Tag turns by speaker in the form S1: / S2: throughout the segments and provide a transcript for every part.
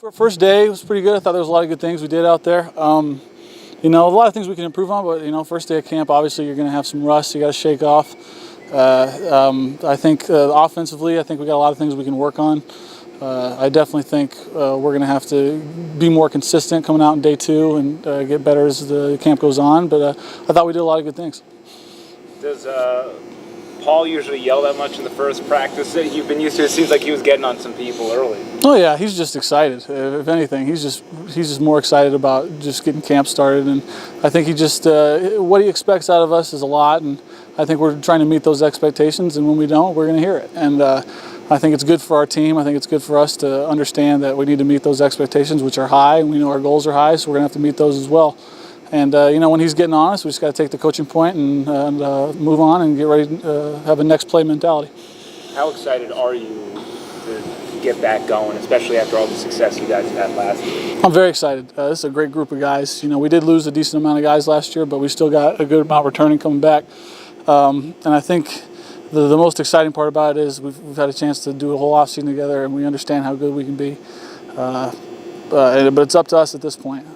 S1: For first day, it was pretty good. I thought there was a lot of good things we did out there. You know, a lot of things we can improve on, but, you know, first day of camp, obviously you're going to have some rust you got to shake off. I think offensively, I think we got a lot of things we can work on. I definitely think we're going to have to be more consistent coming out in day 2 and get better as the camp goes on, but I thought we did a lot of good things.
S2: Does Paul usually yell that much in the first practice that you've been used to? It seems like he was getting on some people early.
S1: Oh yeah, he's just excited. If anything, he's just more excited about just getting camp started, and I think he just what he expects out of us is a lot, and I think we're trying to meet those expectations, and when we don't, we're going to hear it. And I think it's good for our team. I think it's good for us to understand that we need to meet those expectations, which are high, and we know our goals are high, so we're going to have to meet those as well. And, you know, when he's getting on us, we just got to take the coaching point and move on and get ready to have a next play mentality.
S2: How excited are you to get back going, especially after all the success you guys had last year?
S1: I'm very excited. This is a great group of guys. You know, we did lose a decent amount of guys last year, but we still got a good amount returning coming back. And I think the most exciting part about it is we've had a chance to do a whole offseason together, and we understand how good we can be. But it's up to us at this point.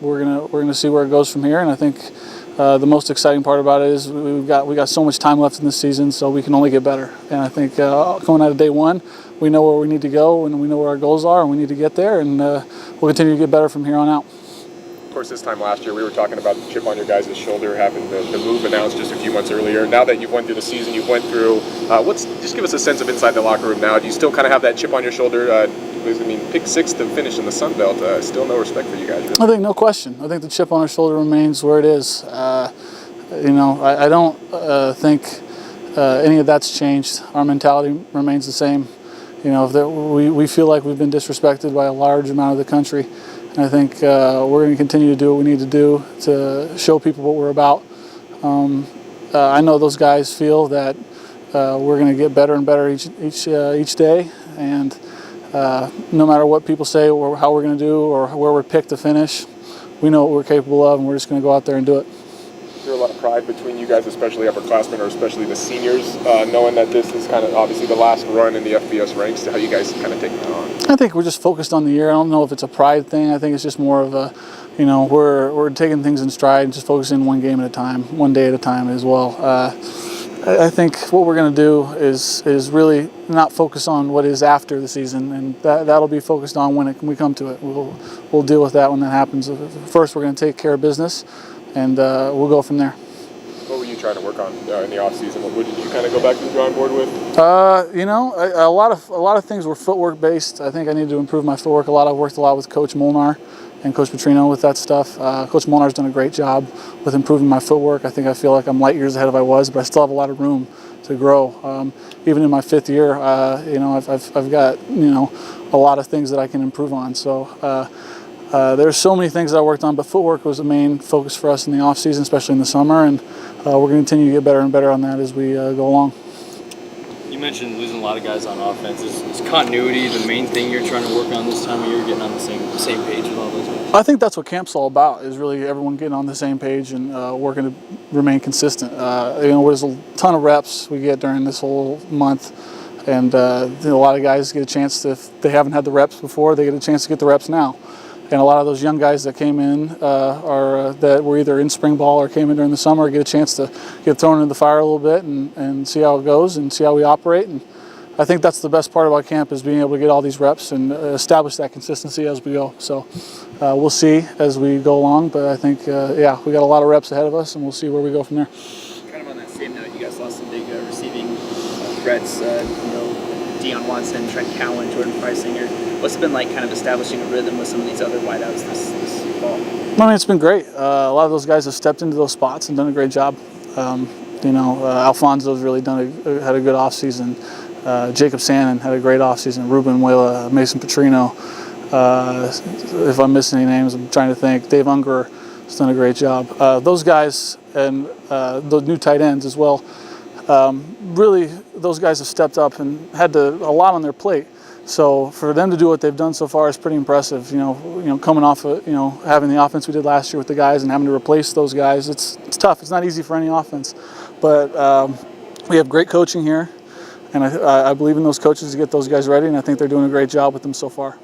S1: We're gonna see where it goes from here, and I think the most exciting part about it is we got so much time left in this season, so we can only get better. And I think coming out of day 1, we know where we need to go, and we know where our goals are, and we need to get there, and we'll continue to get better from here on out.
S3: Of course, this time last year, we were talking about the chip on your guys' shoulder, having the move announced just a few months earlier. Now that you've went through the season, you've went through, just give us a sense of inside the locker room now. Do you still kind of have that chip on your shoulder? I mean, pick 6 to finish in the Sun Belt. Still no respect for you guys, really.
S1: I think no question. I think the chip on our shoulder remains where it is. You know, I don't think any of that's changed. Our mentality remains the same. You know, we feel like we've been disrespected by a large amount of the country. And I think we're going to continue to do what we need to do to show people what we're about. I know those guys feel that we're going to get better and better each day, and no matter what people say or how we're going to do or where we're picked to finish, we know what we're capable of, and we're just going to go out there and do it.
S3: Is there a lot of pride between you guys, especially upperclassmen or especially the seniors, knowing that this is kind of obviously the last run in the FBS ranks? How you guys kind of taking that on?
S1: I think we're just focused on the year. I don't know if it's a pride thing. I think it's just more of a, you know, we're taking things in stride and just focusing one game at a time, one day at a time as well. I think what we're going to do is really not focus on what is after the season, and that'll be focused on when we come to it. We'll deal with that when that happens. First, we're going to take care of business, and we'll go from there.
S3: What were you trying to work on in the off season? What did you kind of go back to the drawing board with?
S1: You know, a lot of things were footwork based. I think I need to improve my footwork a lot. I've worked a lot with Coach Molnar and Coach Petrino with that stuff. Coach Molnar's done a great job with improving my footwork. I feel like I'm light years ahead of I was, but I still have a lot of room to grow. Even in my 5th year, you know, I've got, you know, a lot of things that I can improve on. So there's so many things that I worked on, but footwork was the main focus for us in the off season, especially in the summer, and we're going to continue to get better and better on that as we go along.
S4: You mentioned losing a lot of guys on offense. Is continuity the main thing you're trying to work on this time of year, getting on the same page with all those guys?
S1: I think that's what camp's all about, is really everyone getting on the same page and working to remain consistent. You know, there's a ton of reps we get during this whole month, and a lot of guys get a chance to, if they haven't had the reps before, they get a chance to get the reps now. And a lot of those young guys that came in that were either in spring ball or came in during the summer get a chance to get thrown into the fire a little bit and see how it goes and see how we operate. And I think that's the best part about camp, is being able to get all these reps and establish that consistency as we go. So we'll see as we go along, but I think, yeah, we got a lot of reps ahead of us, and we'll see where we go from there.
S5: Kind of on that same note, you guys lost some big receiving threats, you know, Deion Watson, Trent Cowan, Jordan Preisinger. What's it been like kind of establishing a rhythm with some of these other wideouts this fall?
S1: I mean, it's been great. A lot of those guys have stepped into those spots and done a great job. You know, Alfonso's really had a good offseason. Jacob Sannon had a great offseason. Ruben Wela, Mason Petrino. If I'm missing any names, I'm trying to think. Dave Unger has done a great job. Those guys and the new tight ends as well. Really, those guys have stepped up and had a lot on their plate. So for them to do what they've done so far is pretty impressive. You know, coming off of, you know, having the offense we did last year with the guys and having to replace those guys, it's tough. It's not easy for any offense, but we have great coaching here, and I believe in those coaches to get those guys ready, and I think they're doing a great job with them so far.